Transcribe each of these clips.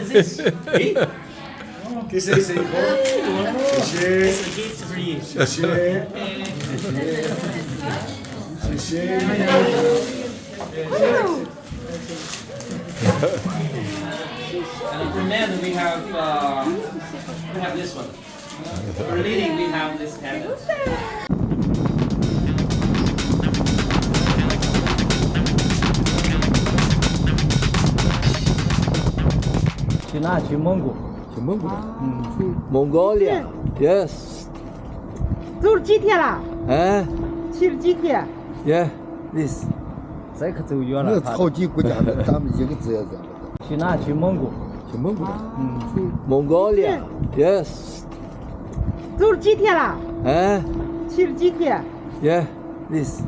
Qu'est-ce que c'est? It's a gift for you. And for men, we have this one. For leading, we have this cabinet. China, Chimongo. Mongolia. Yes. 走几天了？去了几天？ Yeah. This. 这可走远那了。好几国家的，咱们一个字也认不得。去哪？去蒙古。去蒙古。Mongolia. Yes. 走了几天了？去了几天？ Yeah. This.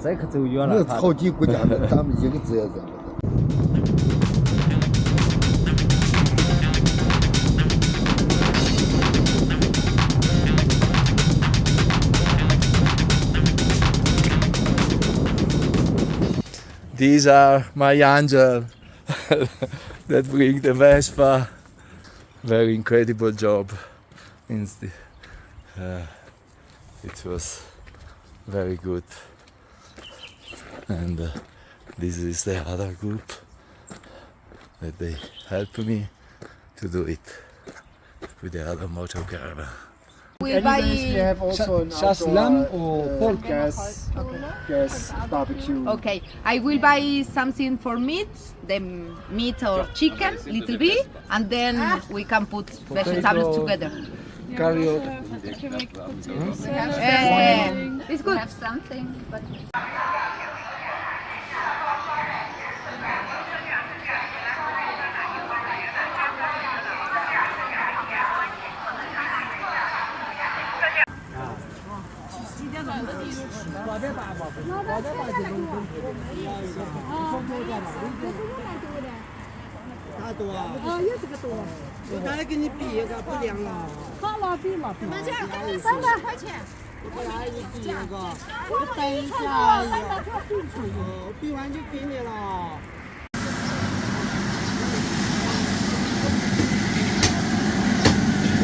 这可走远了。那好几国家的，咱们一个字也认不得。 These are my angel that bring the Vespa. Very incredible job. It was very good. And this is the other group that they help me to do it with the other motor caravan. We have also an Just lamb or pork? gas barbecue. Okay, I will buy something for meat, the meat or chicken, little bit, and then we can put vegetables together. Carrot. It's good. Have something, but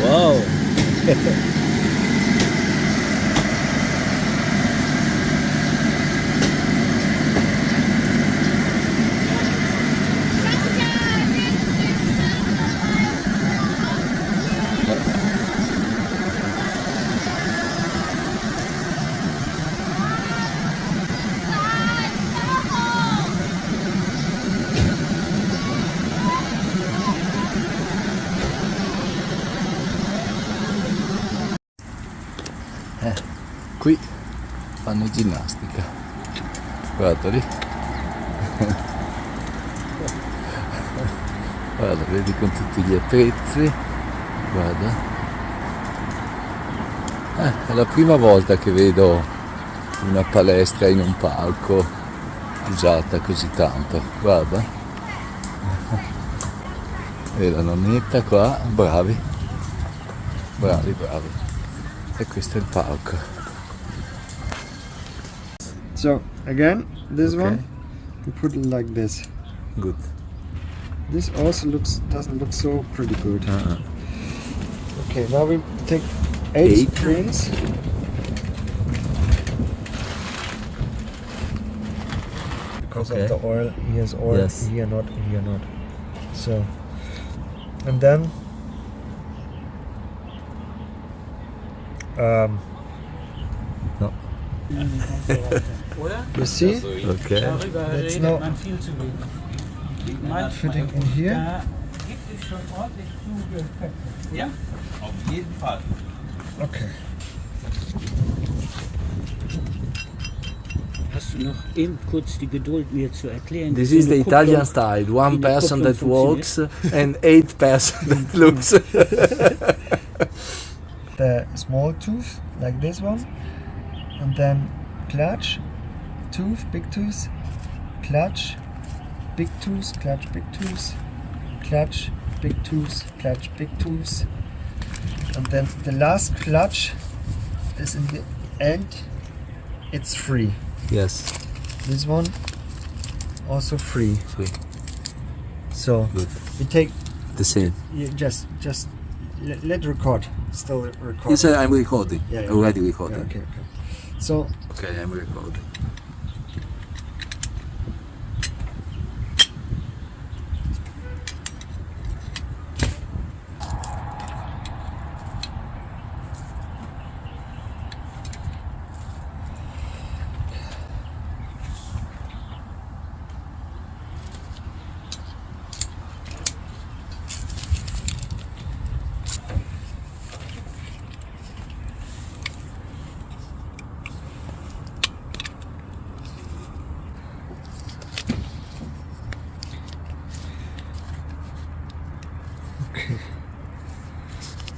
Wow! Qui fanno ginnastica, guarda lì, guarda, vedi con tutti gli attrezzi, guarda, è la prima volta che vedo una palestra in un parco usata così tanto, guarda, e la nonnetta qua, bravi, e questo è il parco. So again, this Okay. one we put it like this. Good. This also doesn't look so pretty good. Okay, now we take 8 screens. Because Okay. of the oil, here's oil, Yes. here not. So, and then No. you see, Okay. that's not fitting in here. Ja, auf jeden Fall. Okay. Hast du noch eben kurz die Geduld, mir zu erklären? This wie is so the eine Kupplung- Italian style. wie One eine person Kupplung that walks funktioniert? and 8 person that looks. The small tooth, like this one, and then clutch, tooth, big tooth, clutch, big tooth, clutch, big tooth, clutch, big tooth, clutch, big tooth, and then the last clutch is in the end. It's free. Yes. This one also free. Free. So Good. we take the same. You just let record. Still record. You said I'm recording. Yeah, yeah. Already Yeah, recording. okay. So Okay, I'm recording.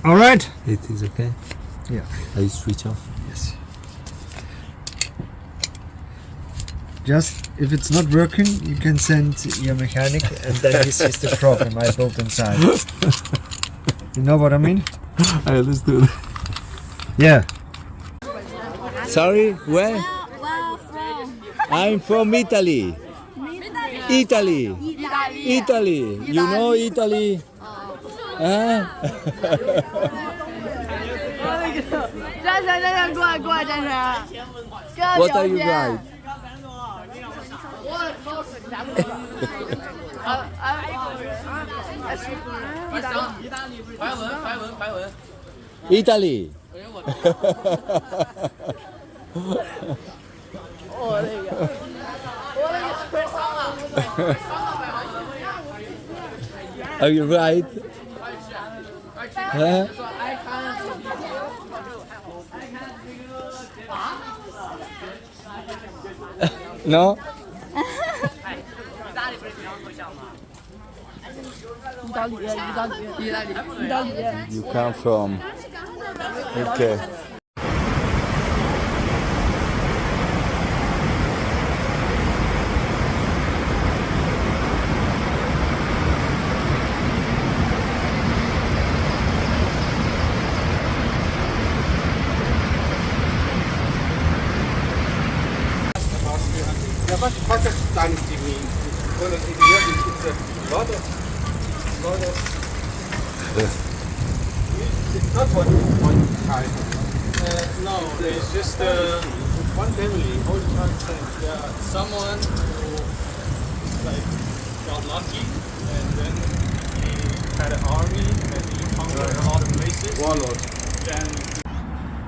all right. It is okay? Yeah. I switch off. Yes. Just if it's not working, you can send your mechanic, and then he sees the problem I built inside. You know what I mean? I understood. Yeah. Sorry, where? I'm from Italy. Italy. You know Italy? Huh? What are you guys? Italy. Are you right? Huh? No? You come from UK. Ja, what Pakistan is the mean? Well, it's a lot of. It's not one kind. No, it's just one family. All the time, someone who like got lucky, and then he had an army and he conquered a lot of places. Warlord. Then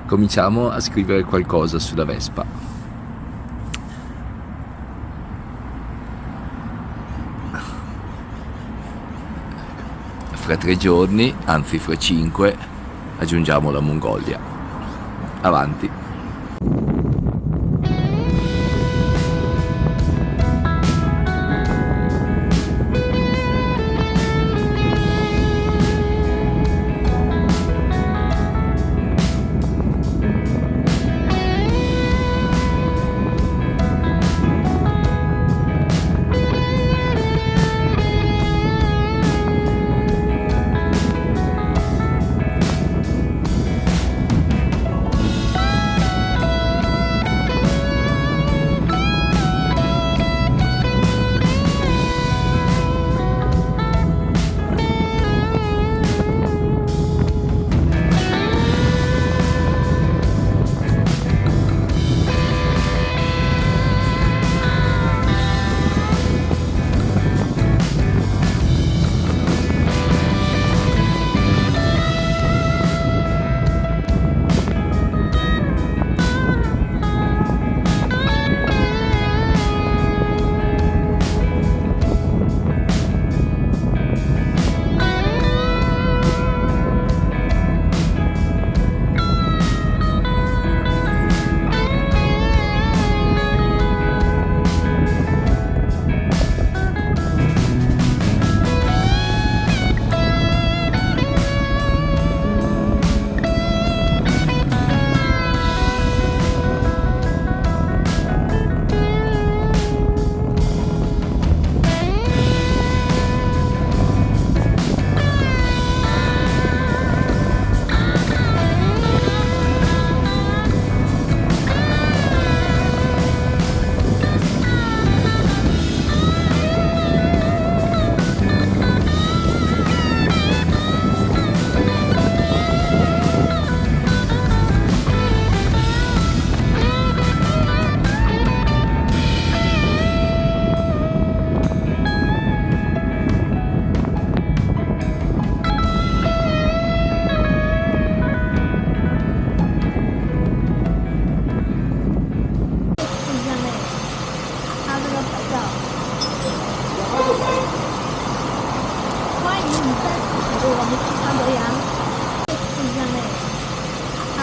Cominciamo a scrivere qualcosa sulla Vespa. Fra 3 giorni, anzi fra 5, aggiungiamo la Mongolia. Avanti.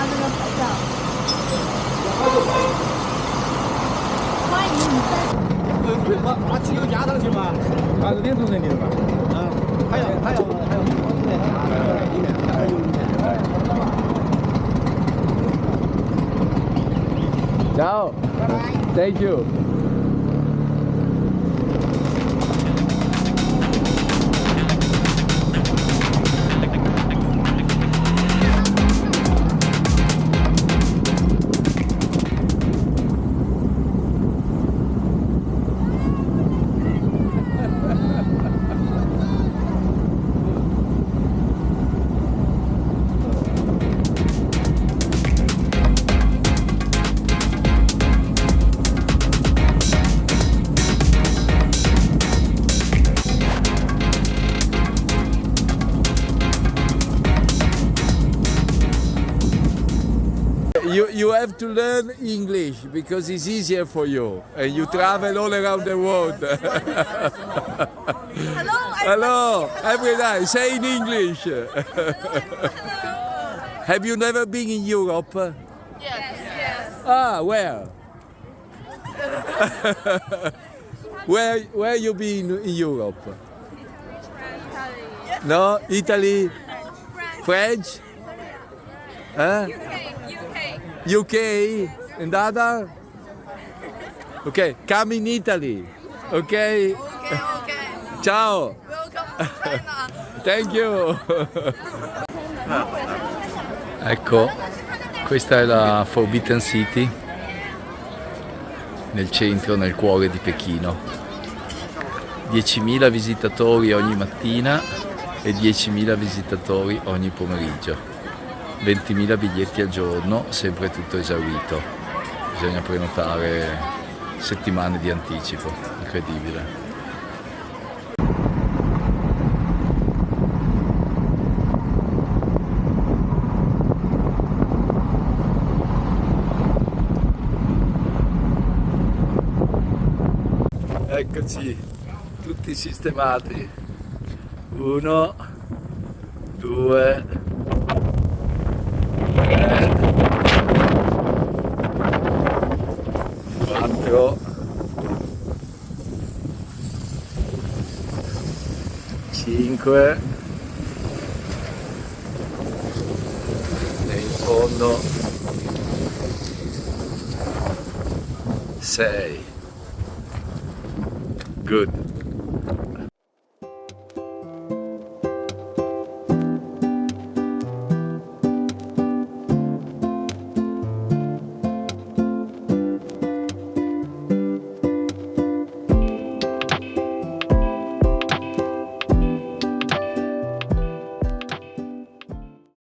这个牌照。欢迎你在。把汽油加上去嘛。2个点钟人的吧？还有。Ciao. Thank you. You have to learn English because it's easier for you and you travel all around the world. Hello, every day, say in English. Have you never been in Europe? Yes. Ah, where? Where you been in Europe? No, Italy, French? Huh? UK and other? Okay, come in Italy. Okay? Ciao. Welcome to China. Thank you. Ecco, questa è la Forbidden City nel centro, nel cuore di Pechino. 10.000 visitatori ogni mattina e 10.000 visitatori ogni pomeriggio. 20.000 biglietti al giorno, sempre tutto esaurito. Bisogna prenotare settimane di anticipo, incredibile. Eccoci, tutti sistemati. 1, 2, 3, 4, 5 e in fondo 6. Good.